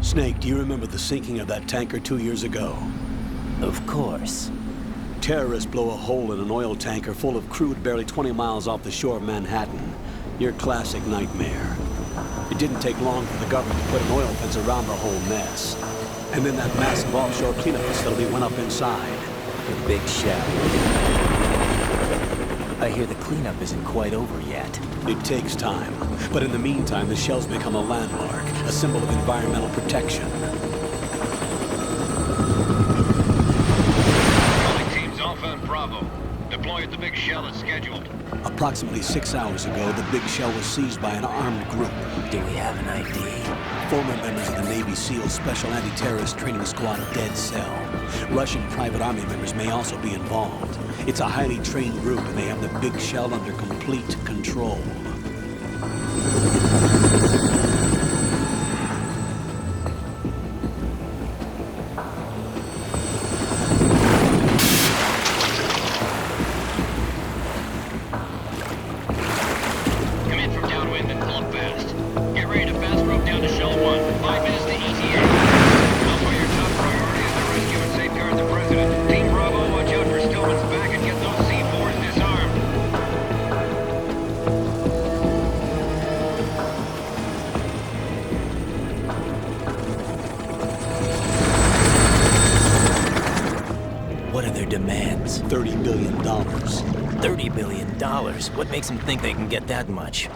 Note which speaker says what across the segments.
Speaker 1: Snake, do you remember the sinking of that tanker 2 years ago?
Speaker 2: Of course.
Speaker 1: Terrorists blow a hole in an oil tanker full of crude barely 20 miles off the shore of Manhattan. Your classic nightmare. It didn't take long for the government to put an oil fence around the whole mess. And then that massive offshore cleanup facility went up inside.
Speaker 2: The big shell. I hear the cleanup isn't quite over yet.
Speaker 1: It takes time. But in the meantime, the shell's become a landmark, a symbol of environmental protection.
Speaker 3: Calling teams Alpha and Bravo. Deploy at the big shell as scheduled.
Speaker 1: Approximately 6 hours ago, the big shell was seized by an armed group.
Speaker 2: Do we have an ID?
Speaker 1: Former members of the Navy SEAL Special Anti-Terrorist Training Squad Dead Cell. Russian private army members may also be involved. It's a highly trained group, and they have the big shell under complete control.
Speaker 3: Come in from downwind and pull up fast. Get ready to fast rope down to Shell 1. 5 minutes to ETA. Alpha, your top priority is to rescue and safeguard the President. Team Bravo, watch out for Stillman's back and get those C4s disarmed.
Speaker 2: What are their demands?
Speaker 1: $30 billion.
Speaker 2: $30 billion? What makes them think they can get that much?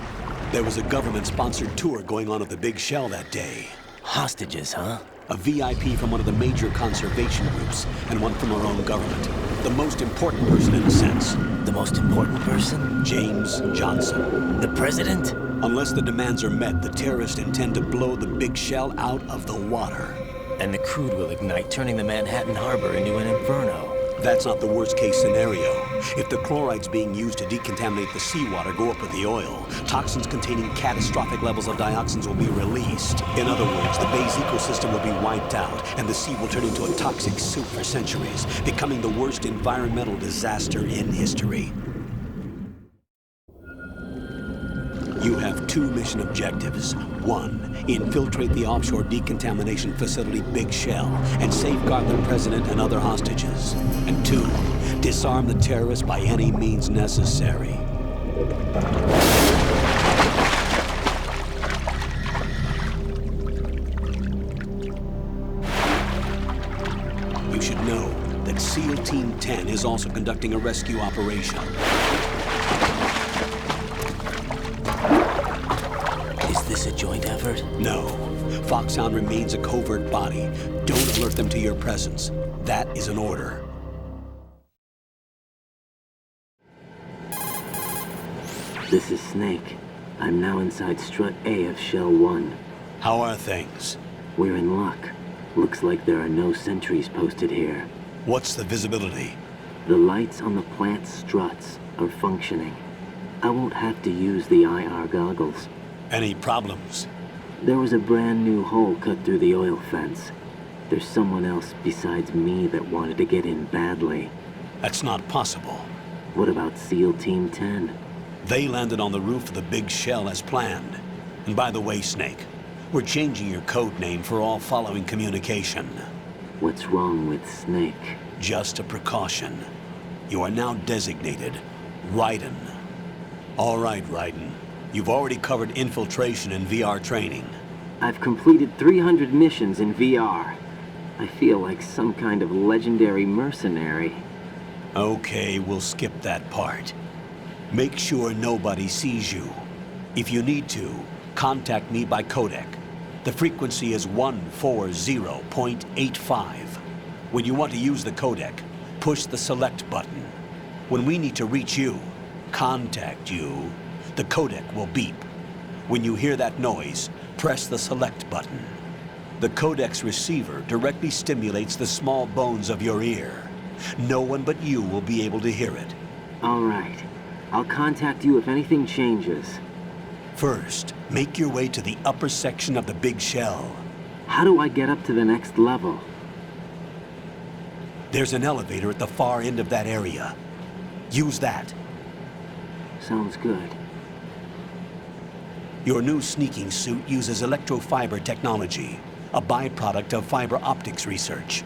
Speaker 1: There was a government-sponsored tour going on at the big shell that day.
Speaker 2: Hostages, huh?
Speaker 1: A VIP from one of the major conservation groups, and one from our own government. The most important person in a sense.
Speaker 2: The most important person?
Speaker 1: James Johnson.
Speaker 2: The president?
Speaker 1: Unless the demands are met, the terrorists intend to blow the big shell out of the water.
Speaker 2: And the crude will ignite, turning the Manhattan Harbor into an inferno.
Speaker 1: That's not the worst-case scenario. If the chlorides being used to decontaminate the seawater go up with the oil, toxins containing catastrophic levels of dioxins will be released. In other words, the bay's ecosystem will be wiped out, and the sea will turn into a toxic soup for centuries, becoming the worst environmental disaster in history. You have 2 mission objectives. 1, infiltrate the offshore decontamination facility Big Shell and safeguard the president and other hostages. And 2, disarm the terrorists by any means necessary. You should know that SEAL Team 10 is also conducting a rescue operation.
Speaker 2: Is this a joint effort?
Speaker 1: No. Foxhound remains a covert body. Don't alert them to your presence. That is an order.
Speaker 4: This is Snake. I'm now inside Strut A of Shell 1.
Speaker 1: How are things?
Speaker 4: We're in luck. Looks like there are no sentries posted here.
Speaker 1: What's the visibility?
Speaker 4: The lights on the plant struts are functioning. I won't have to use the IR goggles.
Speaker 1: Any problems?
Speaker 4: There was a brand new hole cut through the oil fence. There's someone else besides me that wanted to get in badly.
Speaker 1: That's not possible.
Speaker 4: What about SEAL Team 10?
Speaker 1: They landed on the roof of the big shell as planned. And by the way, Snake, we're changing your code name for all following communication.
Speaker 4: What's wrong with Snake?
Speaker 1: Just a precaution. You are now designated Raiden. All right, Raiden. You've already covered infiltration and VR training.
Speaker 4: I've completed 300 missions in VR. I feel like some kind of legendary mercenary.
Speaker 1: Okay, we'll skip that part. Make sure nobody sees you. If you need to, contact me by codec. The frequency is 140.85. When you want to use the codec, push the select button. When we need to reach you, contact you, the codec will beep. When you hear that noise, press the select button. The codec's receiver directly stimulates the small bones of your ear. No one but you will be able to hear it.
Speaker 4: All right. I'll contact you if anything changes.
Speaker 1: First, make your way to the upper section of the big shell.
Speaker 4: How do I get up to the next level?
Speaker 1: There's an elevator at the far end of that area. Use that.
Speaker 4: Sounds good.
Speaker 1: Your new sneaking suit uses electrofiber technology. a byproduct of fiber optics research.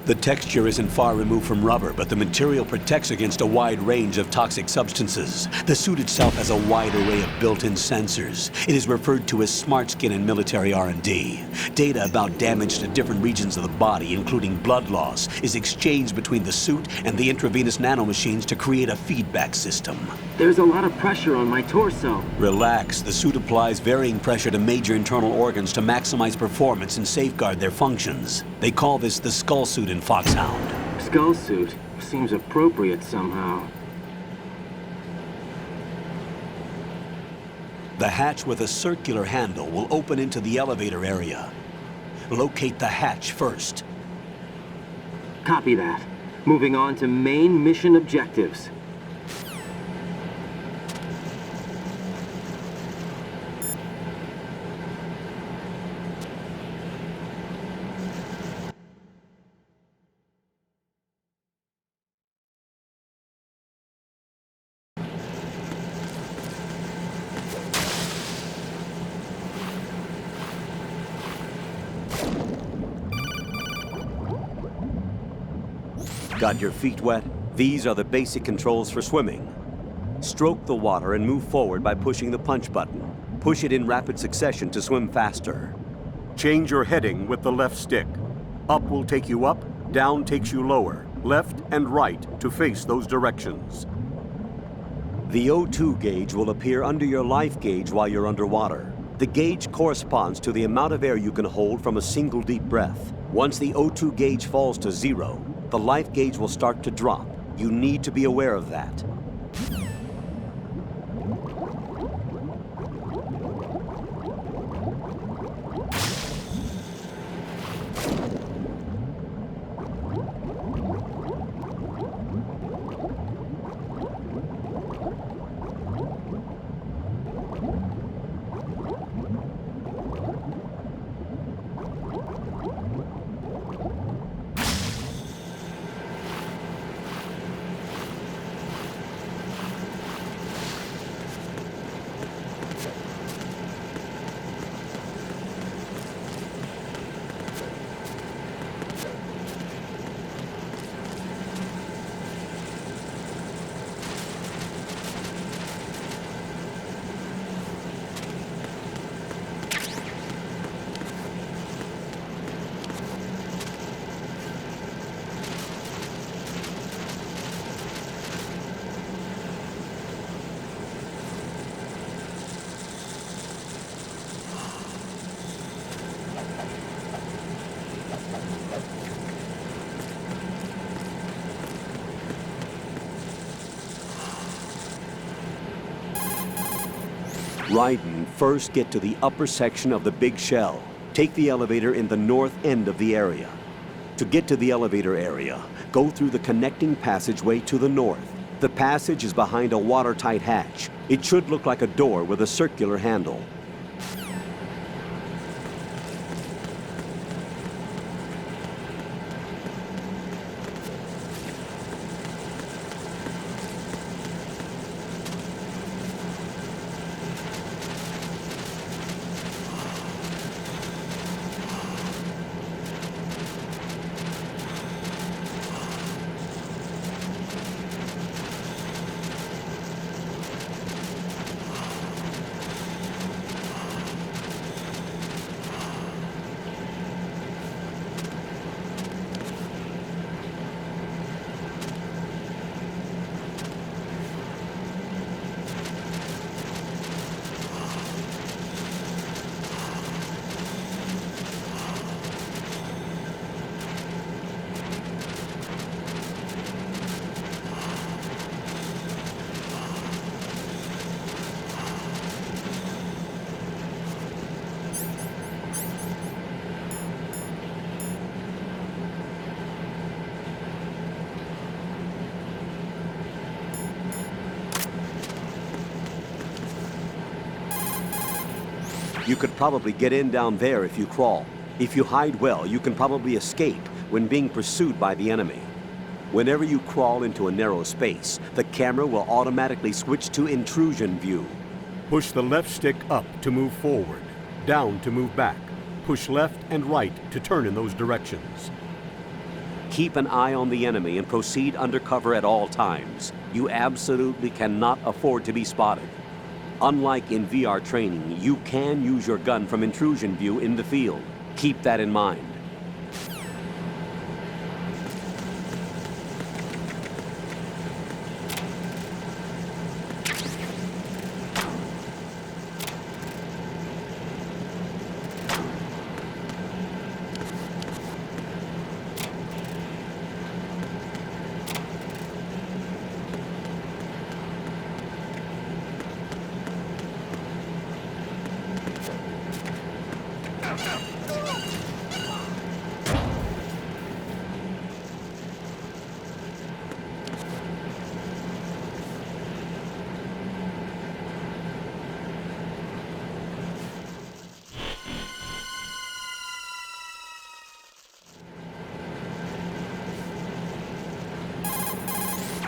Speaker 1: The texture isn't far removed from rubber, but the material protects against a wide range of toxic substances. The suit itself has a wide array of built-in sensors. It is referred to as smart skin in military R&D. Data about damage to different regions of the body, including blood loss, is exchanged between the suit and the intravenous nanomachines to create a feedback system.
Speaker 4: There's a lot of pressure on my torso.
Speaker 1: Relax. The suit applies varying pressure to major internal organs to maximize performance and safeguard their functions. They call this the skull suit in Foxhound.
Speaker 4: Skull suit seems appropriate somehow.
Speaker 1: The hatch with a circular handle will open into the elevator area. Locate the hatch first.
Speaker 4: Copy that. Moving on to main mission objectives.
Speaker 5: Got your feet wet? These are the basic controls for swimming. Stroke the water and move forward by pushing the punch button. Push it in rapid succession to swim faster. Change your heading with the left stick. Up will take you up, down takes you lower, left and right to face those directions. The O2 gauge will appear under your life gauge while you're underwater. The gauge corresponds to the amount of air you can hold from a single deep breath. Once the O2 gauge falls to 0, the life gauge will start to drop. You need to be aware of that. Raiden, first get to the upper section of the big shell. Take the elevator in the north end of the area. To get to the elevator area, go through the connecting passageway to the north. The passage is behind a watertight hatch. It should look like a door with a circular handle. You could probably get in down there if you crawl. If you hide well, you can probably escape when being pursued by the enemy. Whenever you crawl into a narrow space, the camera will automatically switch to intrusion view. Push the left stick up to move forward, down to move back.
Speaker 6: push left and right to turn in those directions.
Speaker 5: Keep an eye on the enemy and proceed undercover at all times. You absolutely cannot afford to be spotted. Unlike in VR training, you can use your gun from intrusion view in the field. Keep that in mind.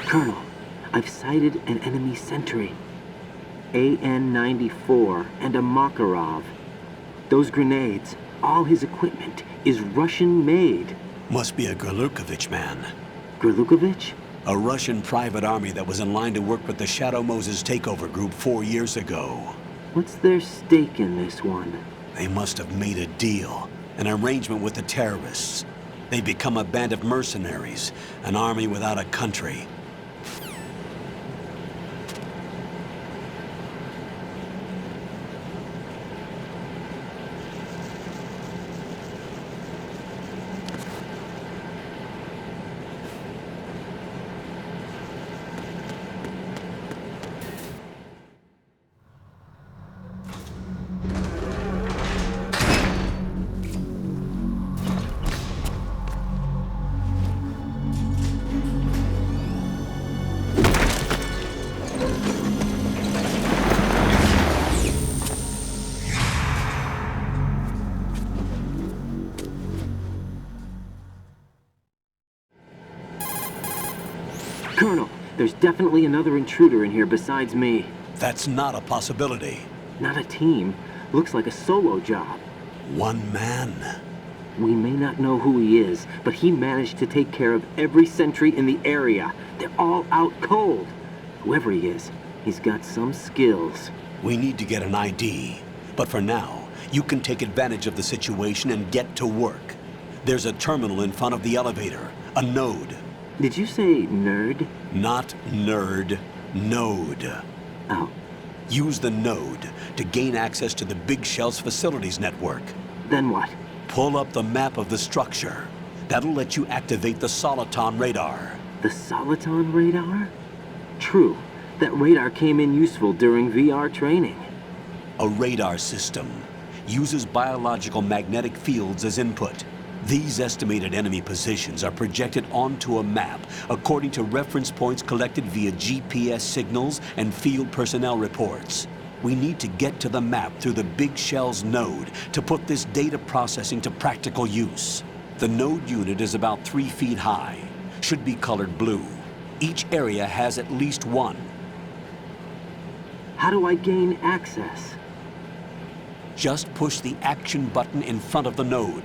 Speaker 4: Colonel, I've sighted an enemy sentry. AN-94 and a Makarov. Those grenades, all his equipment, is Russian-made.
Speaker 1: Must be a Gorlukovich man.
Speaker 4: Gorlukovich?
Speaker 1: A Russian private army that was in line to work with the Shadow Moses takeover group 4 years ago.
Speaker 4: What's their stake in this one?
Speaker 1: They must have made a deal, an arrangement with the terrorists. They become a band of mercenaries, an army without a country.
Speaker 4: Colonel, there's definitely another intruder in here besides me.
Speaker 1: That's not a possibility.
Speaker 4: Not a team. Looks like a solo job.
Speaker 1: One man.
Speaker 4: We may not know who he is, but he managed to take care of every sentry in the area. They're all out cold. Whoever he is, he's got some skills.
Speaker 1: We need to get an ID. But for now, you can take advantage of the situation and get to work. There's a terminal in front of the elevator, a node.
Speaker 4: Did you say nerd?
Speaker 1: Not nerd, node.
Speaker 4: Oh,
Speaker 1: Use the node to gain access to the Big Shell's facilities network.
Speaker 4: then what?
Speaker 1: Pull up the map of the structure. That'll let you activate the Soliton radar.
Speaker 4: The Soliton radar? True. That radar came in useful during VR training.
Speaker 1: A radar system uses biological magnetic fields as input. These estimated enemy positions are projected onto a map according to reference points collected via GPS signals and field personnel reports. We need to get to the map through the Big Shell's node to put this data processing to practical use. The node unit is about 3 feet high, should be colored blue. Each area has at least one.
Speaker 4: How do I gain access?
Speaker 1: Just push the action button in front of the node.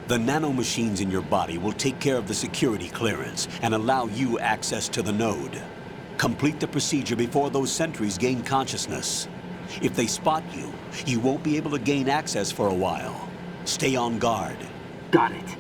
Speaker 1: The nanomachines in your body will take care of the security clearance and allow you access to the node. Complete the procedure before those sentries gain consciousness. If they spot you, you won't be able to gain access for a while. Stay on guard.
Speaker 4: Got it.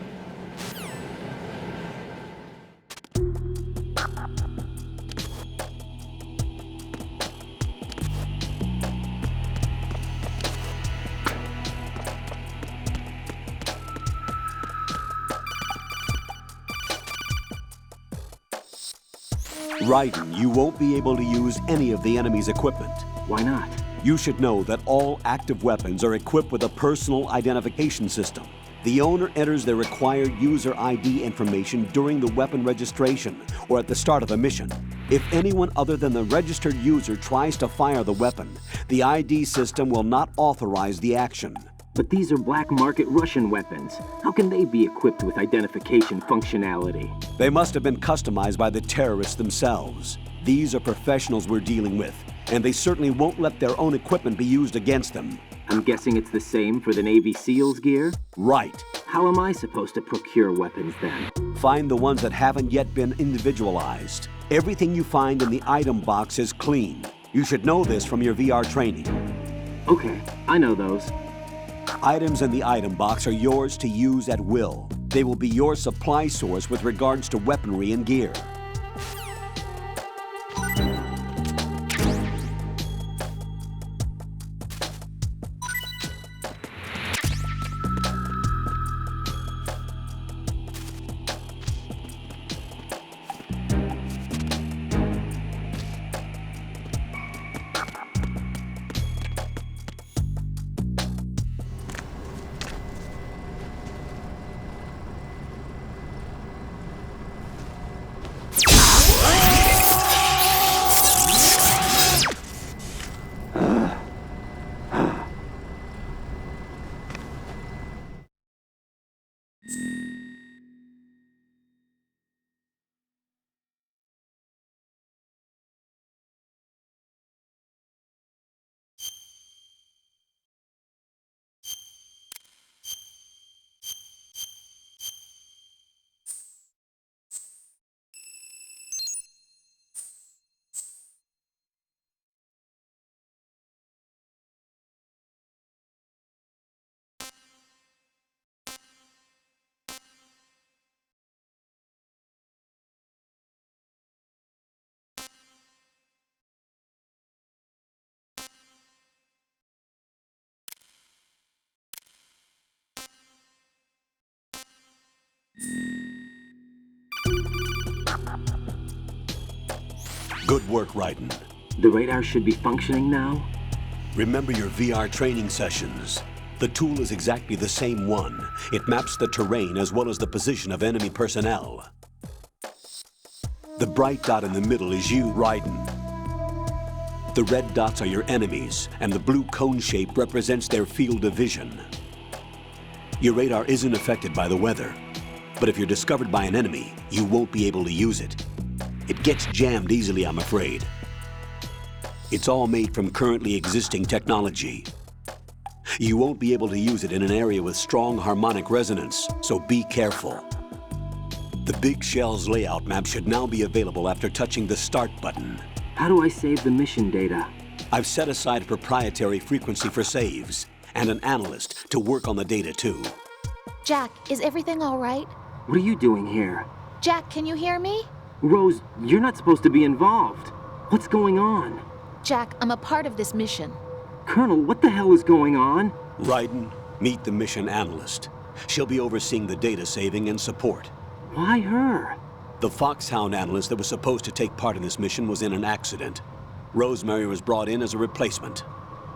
Speaker 5: Raiden, you won't be able to use any of the enemy's equipment.
Speaker 4: Why not?
Speaker 5: You should know that all active weapons are equipped with a personal identification system. The owner enters their required user ID information during the weapon registration or at the start of a mission. If anyone other than the registered user tries to fire the weapon, the ID system will not authorize the action.
Speaker 4: But these are black market Russian weapons. How can they be equipped with identification functionality?
Speaker 5: They must have been customized by the terrorists themselves. These are professionals we're dealing with,
Speaker 1: And they certainly won't let their own equipment be used against them.
Speaker 4: I'm guessing it's the same for the Navy SEALs gear?
Speaker 1: Right.
Speaker 4: How am I supposed to procure weapons then?
Speaker 1: Find the ones that haven't yet been individualized. Everything you find in the item box is clean. You should know this from your VR training.
Speaker 4: Okay, I know those.
Speaker 1: Items in the item box are yours to use at will. They will be your supply source with regards to weaponry and gear. Good work, Raiden.
Speaker 4: The radar should be functioning now?
Speaker 1: Remember your VR training sessions. The tool is exactly the same one. It maps the terrain as well as the position of enemy personnel. The bright dot in the middle is you, Raiden. The red dots are your enemies, and the blue cone shape represents their field of vision. Your radar isn't affected by the weather, but if you're discovered by an enemy, you won't be able to use it. It gets jammed easily, I'm afraid. It's all made from currently existing technology. You won't be able to use it in an area with strong harmonic resonance, so be careful. The Big Shell's layout map should now be available after touching the Start button.
Speaker 4: How do I save the mission data?
Speaker 1: I've set aside a proprietary frequency for saves, and an analyst to work on the data too.
Speaker 7: Jack, is everything all right?
Speaker 4: What are you doing here?
Speaker 7: Jack, can you hear me?
Speaker 4: Rose, you're not supposed to be involved. What's going on?
Speaker 7: Jack, I'm a part of this mission.
Speaker 4: Colonel, what the hell is going on?
Speaker 1: Raiden, meet the mission analyst. She'll be overseeing the data saving and support.
Speaker 4: Why her?
Speaker 1: The Foxhound analyst that was supposed to take part in this mission was in an accident. Rosemary was brought in as a replacement.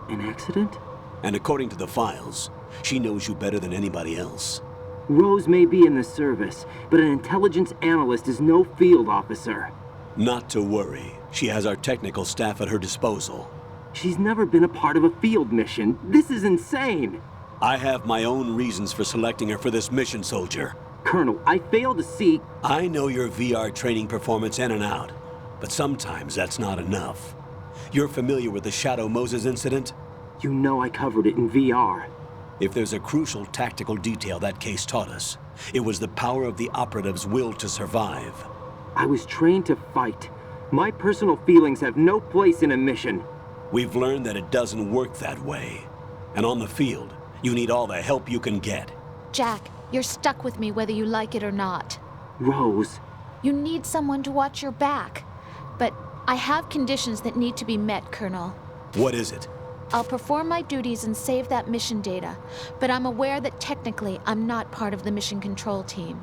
Speaker 4: An accident?
Speaker 1: And according to the files, she knows you better than anybody else.
Speaker 4: Rose may be in the service, but an intelligence analyst is no field officer.
Speaker 1: Not to worry. She has our technical staff at her disposal.
Speaker 4: She's never been a part of a field mission. This is insane.
Speaker 1: I have my own reasons for selecting her for this mission, soldier.
Speaker 4: Colonel, I fail to see...
Speaker 1: I know your VR training performance in and out, but sometimes that's not enough. You're familiar with the Shadow Moses incident?
Speaker 4: You know I covered it in VR.
Speaker 1: If there's a crucial tactical detail that case taught us, it was the power of the operative's will to survive.
Speaker 4: I was trained to fight. My personal feelings have no place in a mission.
Speaker 1: We've learned that it doesn't work that way. And on the field, you need all the help you can get.
Speaker 7: Jack, you're stuck with me whether you like it or not.
Speaker 4: Rose.
Speaker 7: You need someone to watch your back. But I have conditions that need to be met, Colonel.
Speaker 1: What is it?
Speaker 7: I'll perform my duties and save that mission data, but I'm aware that technically I'm not part of the mission control team.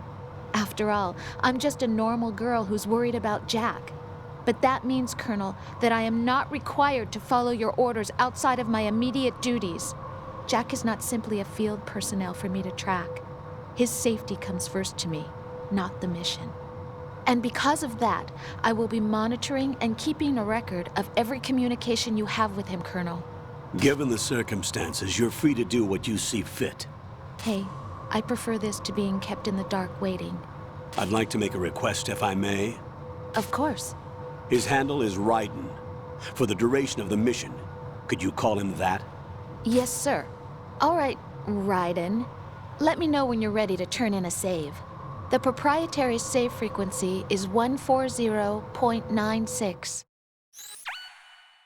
Speaker 7: After all, I'm just a normal girl who's worried about Jack. But that means, Colonel, that I am not required to follow your orders outside of my immediate duties. Jack is not simply a field personnel for me to track. His safety comes first to me, not the mission. And because of that, I will be monitoring and keeping a record of every communication you have with him, Colonel.
Speaker 1: Given the circumstances, you're free to do what you see fit.
Speaker 7: Hey, I prefer this to being kept in the dark waiting.
Speaker 1: I'd like to make a request, if I may.
Speaker 7: Of course.
Speaker 1: His handle is Raiden. For the duration of the mission, could you call him that?
Speaker 7: Yes, sir. All right, Raiden. Let me know when you're ready to turn in a save. The proprietary save frequency is 140.96.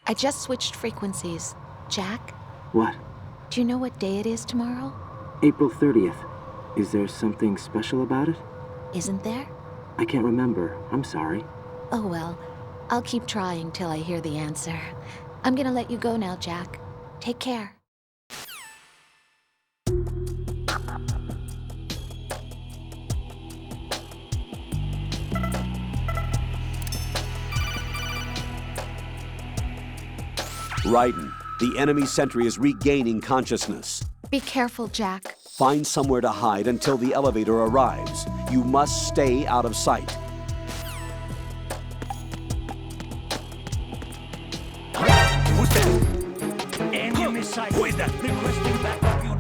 Speaker 7: I just switched frequencies. Jack,
Speaker 4: What?
Speaker 7: do you know what day it is tomorrow?
Speaker 4: April 30th. Is there something special about it?
Speaker 7: Isn't there?
Speaker 4: I can't remember. I'm sorry.
Speaker 7: Oh well, I'll keep trying till I hear the answer. I'm gonna let you go now, Jack. Take care.
Speaker 5: Raiden, the enemy sentry is regaining consciousness.
Speaker 7: Be careful, Jack.
Speaker 5: Find somewhere to hide until the elevator arrives. You must stay out of sight.
Speaker 8: Who's there? Enemy side. Who is that? Requesting backup unit.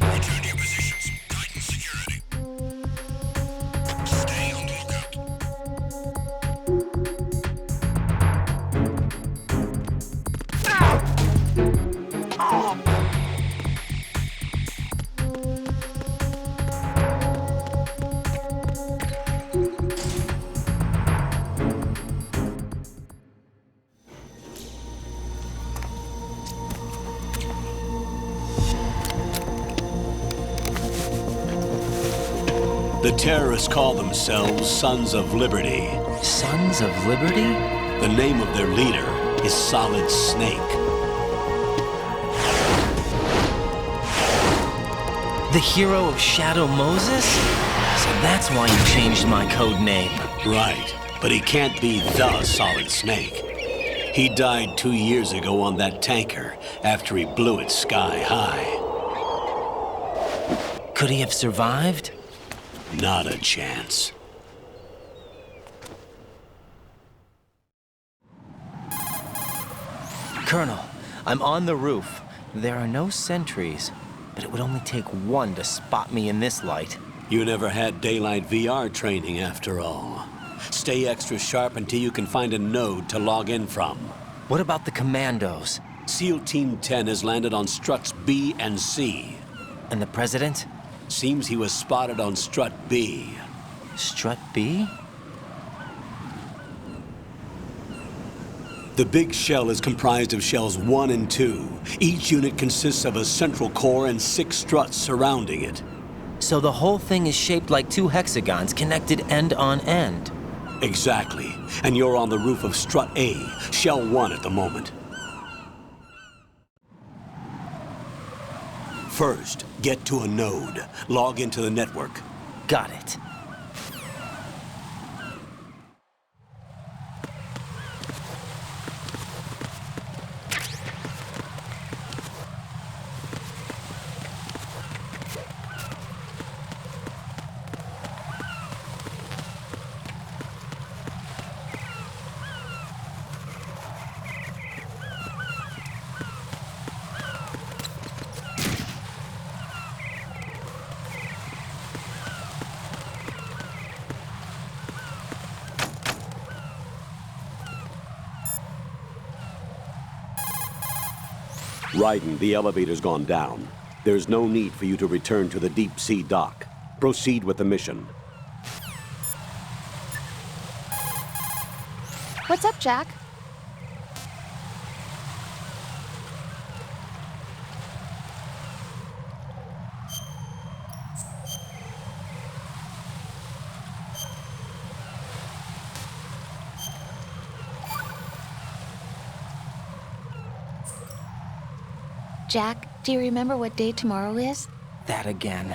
Speaker 9: Return to your positions. Titan security. Stay on the lookout.
Speaker 1: The terrorists call themselves Sons of Liberty.
Speaker 2: Sons of Liberty?
Speaker 1: The name of their leader is Solid Snake.
Speaker 2: The hero of Shadow Moses? So that's why you changed my code name.
Speaker 1: Right, but he can't be the Solid Snake. He died 2 years ago on that tanker after he blew it sky high.
Speaker 2: Could he have survived?
Speaker 1: Not a chance.
Speaker 2: Colonel, I'm on the roof. There are no sentries, but it would only take one to spot me in this light.
Speaker 1: You never had daylight VR training after all. Stay extra sharp until you can find a node to log in from.
Speaker 2: What about the commandos?
Speaker 1: SEAL Team 10 has landed on struts B and C.
Speaker 2: And the president?
Speaker 1: Seems he was spotted on strut B.
Speaker 2: Strut B?
Speaker 1: The big shell is comprised of shells 1 and 2. Each unit consists of a central core and 6 struts surrounding it.
Speaker 2: So the whole thing is shaped like 2 hexagons connected end on end.
Speaker 1: Exactly. And you're on the roof of strut A, shell 1 at the moment. First, get to a node. Log into the network.
Speaker 2: Got it.
Speaker 5: Raiden, the elevator's gone down. There's no need for you to return to the deep sea dock. Proceed with the mission.
Speaker 7: What's up, Jack? Jack, do you remember what day tomorrow is?
Speaker 2: That again.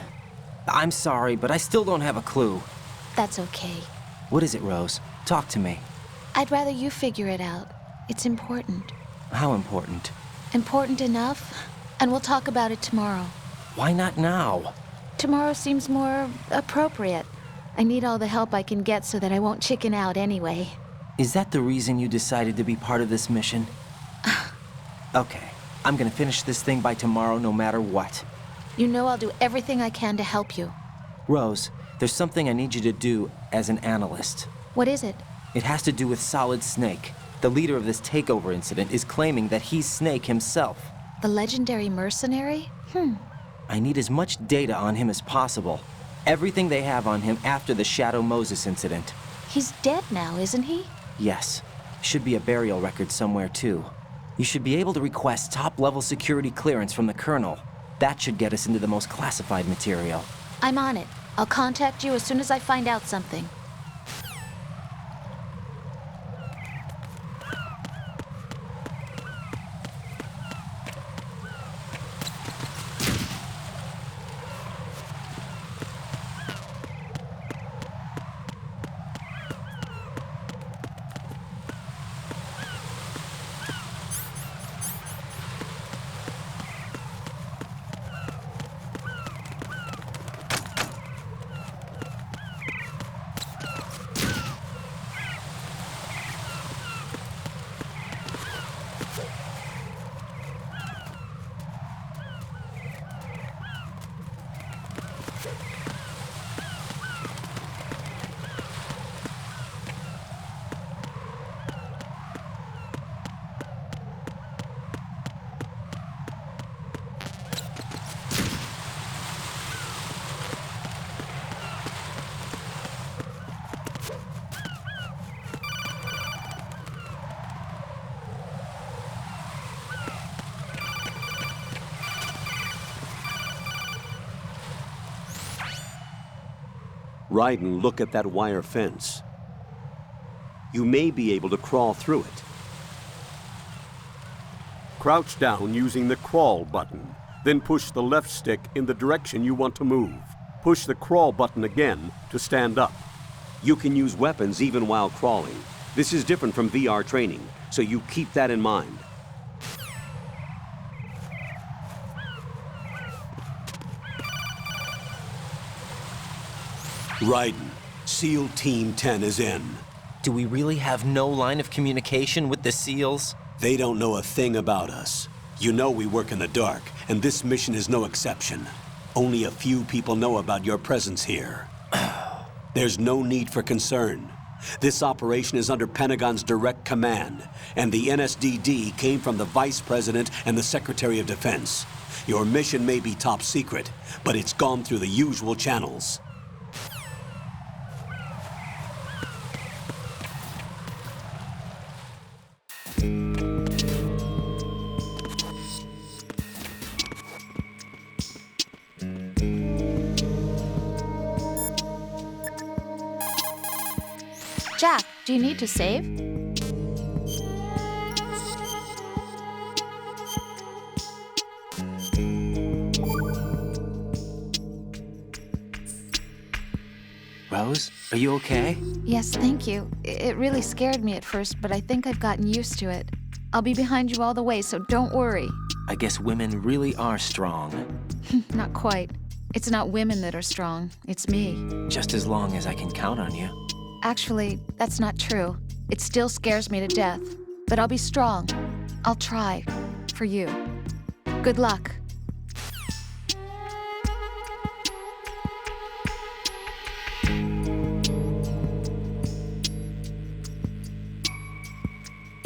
Speaker 2: I'm sorry, but I still don't have a clue.
Speaker 7: That's okay.
Speaker 2: What is it, Rose? Talk to me.
Speaker 7: I'd rather you figure it out. It's important.
Speaker 2: How important?
Speaker 7: Important enough, and we'll talk about it tomorrow.
Speaker 2: Why not now?
Speaker 7: Tomorrow seems more appropriate. I need all the help I can get so that I won't chicken out anyway.
Speaker 2: Is that the reason you decided to be part of this mission? Okay, I'm gonna finish this thing by tomorrow no matter what.
Speaker 7: You know I'll do everything I can to help you.
Speaker 2: Rose, there's something I need you to do as an analyst.
Speaker 7: What is it?
Speaker 2: It has to do with Solid Snake. The leader of this takeover incident is claiming that he's Snake himself.
Speaker 7: The legendary mercenary?
Speaker 2: I need as much data on him as possible. Everything they have on him after the Shadow Moses incident.
Speaker 7: He's dead now, isn't he?
Speaker 2: Yes. Should be a burial record somewhere, too. You should be able to request top-level security clearance from the Colonel. That should get us into the most classified material.
Speaker 7: I'm on it. I'll contact you as soon as I find out something.
Speaker 5: Raiden, look at that wire fence. You may be able to crawl through it.
Speaker 6: Crouch down using the crawl button. Then push the left stick in the direction you want to move. Push the crawl button again to stand up.
Speaker 5: You can use weapons even while crawling. This is different from VR training, so you keep that in mind.
Speaker 1: Raiden, SEAL Team 10 is in.
Speaker 2: Do we really have no line of communication with the SEALs?
Speaker 1: They don't know a thing about us. You know we work in the dark, and this mission is no exception. Only a few people know about your presence here. There's no need for concern. This operation is under Pentagon's direct command, and the NSDD came from the Vice President and the Secretary of Defense. Your mission may be top secret, but it's gone through the usual channels.
Speaker 7: Jack, do you need to save?
Speaker 2: Rose, are you okay?
Speaker 7: Yes, thank you. It really scared me at first, but I think I've gotten used to it. I'll be behind you all the way, so don't worry.
Speaker 2: I guess women really are strong.
Speaker 7: Not quite. It's not women that are strong, it's me.
Speaker 2: Just as long as I can count on you.
Speaker 7: Actually, that's not true. It still scares me to death. But I'll be strong. I'll try. For you. Good luck.